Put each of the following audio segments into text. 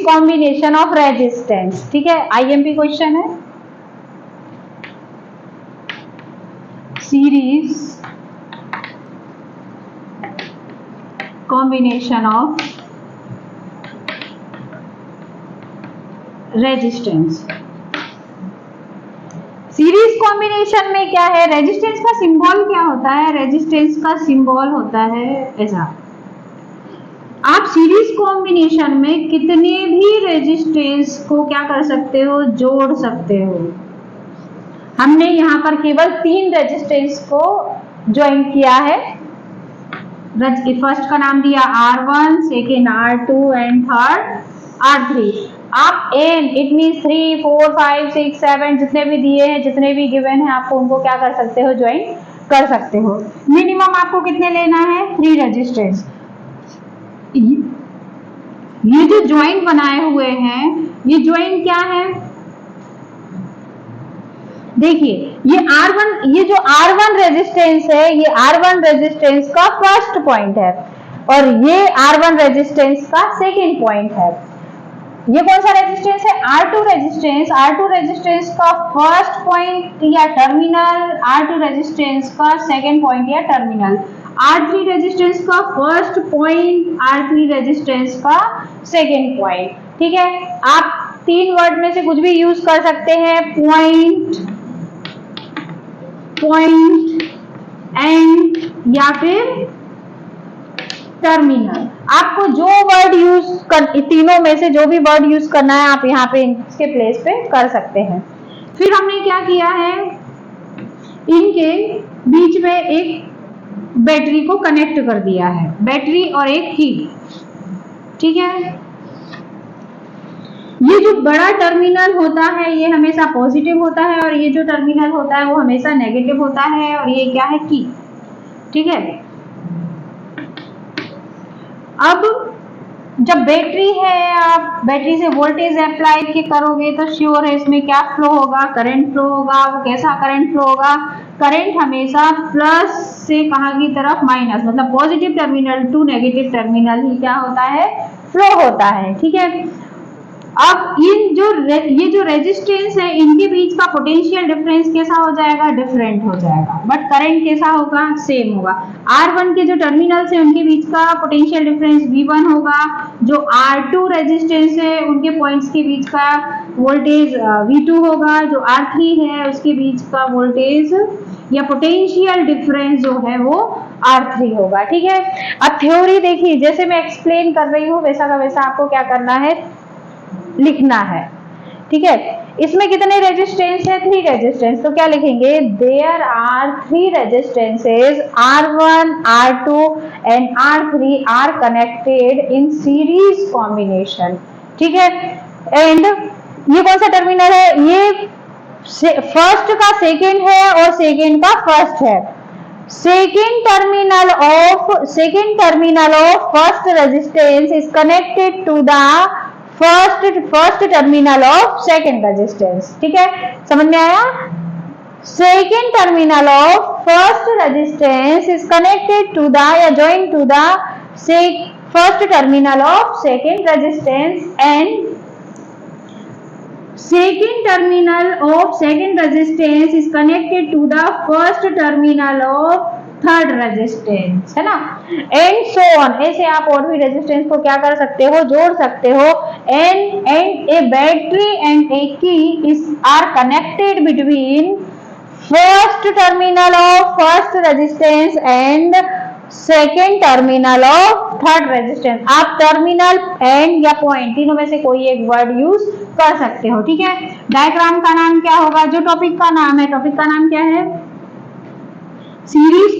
Combination of resistance, ठीक है, IMP question है। Series combination of resistance. Series combination में क्या है, रेजिस्टेंस का सिंबल क्या होता है, रेजिस्टेंस का सिंबल होता है ऐसा। आप सीरीज कॉम्बिनेशन में कितने भी रेजिस्टेंस को क्या कर सकते हो, जोड़ सकते हो। हमने यहाँ पर केवल 3 रेजिस्टेंस को ज्वाइन किया है। फर्स्ट का नाम दिया R1, second R2 and third R3। आप n इट मीन 3, 4, 5, 6, 7 जितने भी दिए हैं, जितने भी गिवन है, आपको उनको क्या कर सकते हो, ज्वाइन कर सकते हो। मिनिमम आपको कितने लेना है, 3 रेजिस्टेंस। ये जो ज्वाइन बनाए हुए हैं, ये ज्वाइन क्या है, देखिए ये R1, ये जो R1 रेजिस्टेंस है, ये R1 रेजिस्टेंस का फर्स्ट पॉइंट है और ये R1 रेजिस्टेंस का सेकेंड पॉइंट है। ये कौन सा रेजिस्टेंस है, R2 रेजिस्टेंस। R2 रेजिस्टेंस का फर्स्ट पॉइंट या टर्मिनल, R2 रेजिस्टेंस का सेकेंड पॉइंट या टर्मिनल, R3 रेजिस्टेंस का फर्स्ट पॉइंट, R3 रेजिस्टेंस का सेकेंड पॉइंट, ठीक है। आप 3 वर्ड में से कुछ भी यूज कर सकते हैं, पॉइंट, पॉइंट, एंड या फिर टर्मिनल। आपको जो वर्ड यूज कर, तीनों में से जो भी वर्ड यूज करना है आप यहाँ पे इसके प्लेस पे कर सकते हैं। फिर हमने क्या किया है, इनके बीच में एक बैटरी को कनेक्ट कर दिया है, बैटरी और एक की, ठीक है। ये जो बड़ा टर्मिनल होता है ये हमेशा पॉजिटिव होता है और ये जो टर्मिनल होता है वो हमेशा नेगेटिव होता है और ये क्या है, की, ठीक है। अब जब बैटरी है, आप बैटरी से वोल्टेज अप्लाई के करोगे तो श्योर है इसमें क्या फ्लो होगा, करंट फ्लो होगा। वो कैसा करंट फ्लो होगा, करंट हमेशा प्लस से कहाँ की तरफ, माइनस, मतलब positive terminal to negative terminal ही क्या होता है, फ्लो होता है, ठीक है। अब ये जो रेजिस्टेंस है, इनके बीच का पोटेंशियल डिफरेंस कैसा हो जाएगा, डिफरेंट हो जाएगा, बट करंट कैसा होगा, सेम होगा। R1 के जो टर्मिनल्स है उनके बीच का पोटेंशियल डिफरेंस V1 होगा, जो R2 रेजिस्टेंस है उनके पॉइंट्स के बीच का वोल्टेज V2 होगा, जो R3 है उसके बीच का वोल्टेज या पोटेंशियल डिफरेंस जो है वो R3 होगा, ठीक है। अब थ्योरी देखिए, जैसे मैं एक्सप्लेन कर रही हूँ वैसा का वैसा आपको क्या करना है, लिखना है, ठीक है। इसमें कितने रेजिस्टेंस है, 3 रेजिस्टेंस, तो क्या लिखेंगे, there are 3 resistances R1, R2 and R3 are connected in series combination, ठीक है। एंड ये कौन सा टर्मिनल है, ये फर्स्ट का सेकेंड है और सेकेंड का फर्स्ट है। Second terminal of first resistance is connected to the first terminal of second resistance, ठीक है, समझ में आया। Second terminal of first resistance is connected to the या join to the first terminal of second resistance and second terminal of second resistance is connected to the first terminal of third resistance, है ना, and so on. ऐसे आप और भी resistance को क्या कर सकते हो, जोड़ सकते हो। And a battery and a key is are connected between first terminal of first resistance and second terminal of third resistance. आप टर्मिनल, एंड या पॉइंट, तीनों में से कोई एक वर्ड यूज कर सकते हो, ठीक है। डायग्राम का नाम क्या होगा, जो टॉपिक का नाम है, टॉपिक का नाम क्या है, series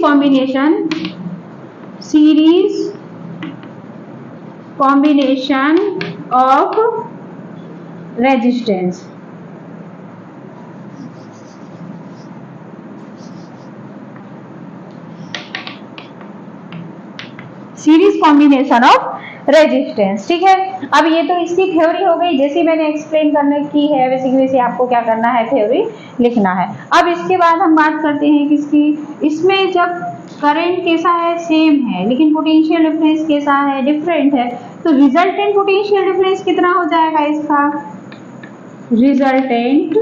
combination of resistance. Series combination of resistance, ठीक है। अब ये तो इसकी थ्योरी हो गई, जैसी मैंने एक्सप्लेन करने की है वैसे आपको क्या करना है, थ्योरी लिखना है। अब इसके बाद हम बात करते हैं किसकी, इसमें जब करंट कैसा है, सेम है, लेकिन पोटेंशियल डिफरेंस कैसा है, डिफरेंट है, तो रिजल्टेंट पोटेंशियल डिफरेंस कितना हो जाएगा इसका? रिजल्टेंट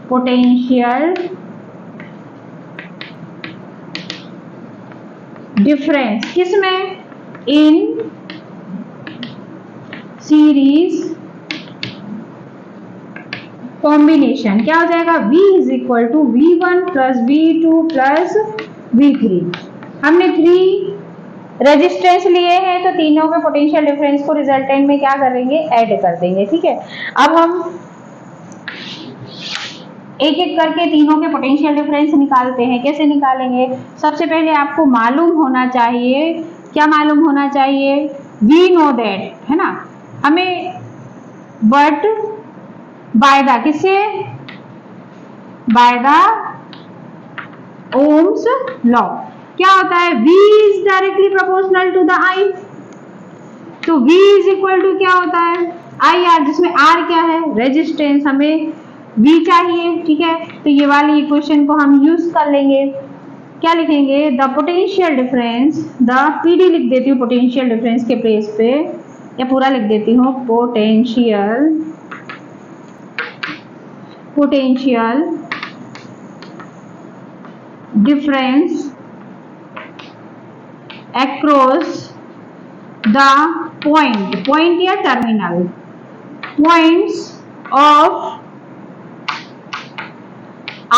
पोटेंशियल डिफरेंस किसमें? इन सीरीज कॉम्बिनेशन क्या हो जाएगा? V is equal to V1 plus V2 plus V3। हमने 3 रेजिस्टेंस लिए हैं तो तीनों के पोटेंशियल डिफरेंस को रिजल्टेंट में क्या करेंगे? ऐड कर देंगे। ठीक है, अब हम एक एक करके तीनों के पोटेंशियल डिफरेंस निकालते हैं। कैसे निकालेंगे? सबसे पहले आपको मालूम होना चाहिए, क्या मालूम होना चाहिए? वी नो दैट, है ना, हमें बट बाय द, किससे? बाय द ओम्स लॉ क्या होता है? V is directly proportional to the I, तो V इज इक्वल टू क्या होता है? IR, जिसमें R क्या है? रेजिस्टेंस, हमें V चाहिए। ठीक है, तो ये वाली इक्वेशन को हम यूज कर लेंगे। क्या लिखेंगे? The potential difference, the PD लिख देती हूँ पोटेंशियल डिफरेंस के प्लेस पे, या पूरा लिख देती हूँ potential difference across the point या terminal points of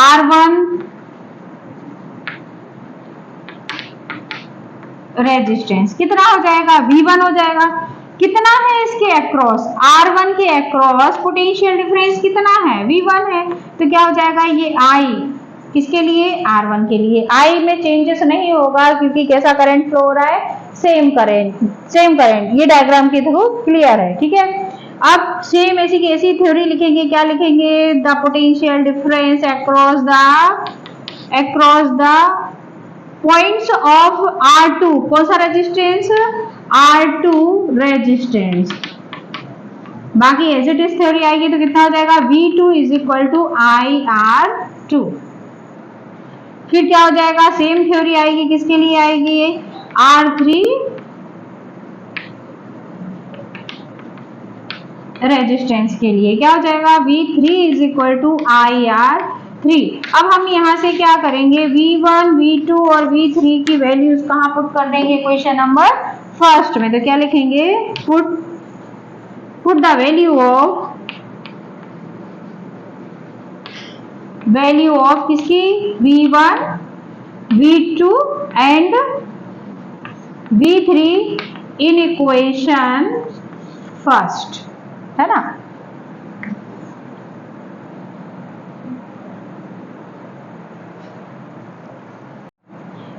R1 resistance कितना हो जाएगा? V1 हो जाएगा। कितना है इसके अक्रॉस? R1 के अक्रॉस पोटेंशियल डिफरेंस कितना है? V1 है, तो क्या हो जाएगा? ये I किसके लिए? R1 के लिए। I में चेंजेस नहीं होगा क्योंकि कैसा करंट फ्लो हो रहा है? Same current. ये डायग्राम के थ्रू क्लियर है। ठीक है, अब सेम ऐसी की ऐसी थ्योरी लिखेंगे। क्या लिखेंगे? The potential difference across the points of R2, कौन सा रेजिस्टेंस? R2 resistance. बाकी एज इट इज थ्योरी आएगी तो कितना हो जाएगा? V2 is equal to IR2। फिर क्या हो जाएगा? सेम थ्योरी आएगी, किसके लिए आएगी? R3 रेजिस्टेंस के लिए। क्या हो जाएगा? V3 is equal to IR3। अब हम यहां से क्या करेंगे? V1, V2 और V3 की वैल्यूज कहां पुट कर देंगे? क्वेश्चन नंबर फर्स्ट में। तो क्या लिखेंगे? पुट द वैल्यू ऑफ किसकी? V1, V2 and V3 in equation first, है ना।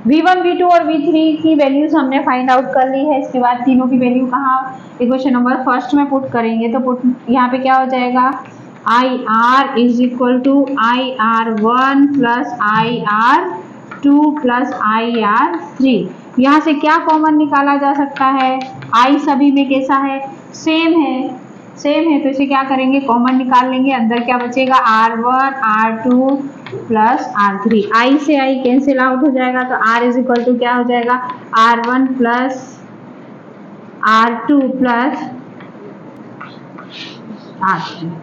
V1, V2 और V3 की वैल्यूज हमने फाइंड आउट कर ली है। इसके बाद तीनों की वैल्यू कहाँ? इक्वेशन नंबर फर्स्ट में पुट करेंगे। तो पुट यहाँ पे क्या हो जाएगा? IR is equal to IR1 plus IR2 plus IR3। यहाँ से क्या कॉमन निकाला जा सकता है? I सभी में कैसा है? सेम है, तो इसे क्या करेंगे? कॉमन निकाल लेंगे। अंदर क्या बचेगा? R1, R2 plus R3। I से I कैंसिल आउट हो जाएगा, तो R इज इक्वल टू क्या हो जाएगा? R1 plus R2 plus R3।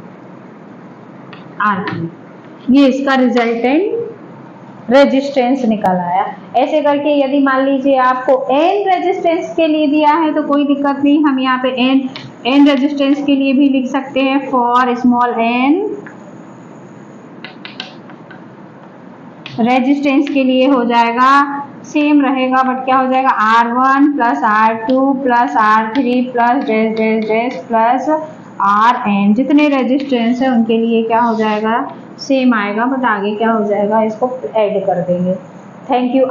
ये इसका रिजल्टेंट रेजिस्टेंस निकल आया। ऐसे करके यदि मान लीजिए आपको n रेजिस्टेंस के लिए दिया है तो कोई दिक्कत नहीं, हम यहाँ पे n रेजिस्टेंस के लिए भी लिख सकते हैं। फॉर स्मॉल n रेजिस्टेंस के लिए हो जाएगा, सेम रहेगा, बट क्या हो जाएगा? R1 plus R2 plus R3 plus dash plus Rn। जितने रेजिस्टेंस है उनके लिए क्या हो जाएगा? सेम आएगा, बट आगे क्या हो जाएगा? इसको ऐड कर देंगे। Thank you.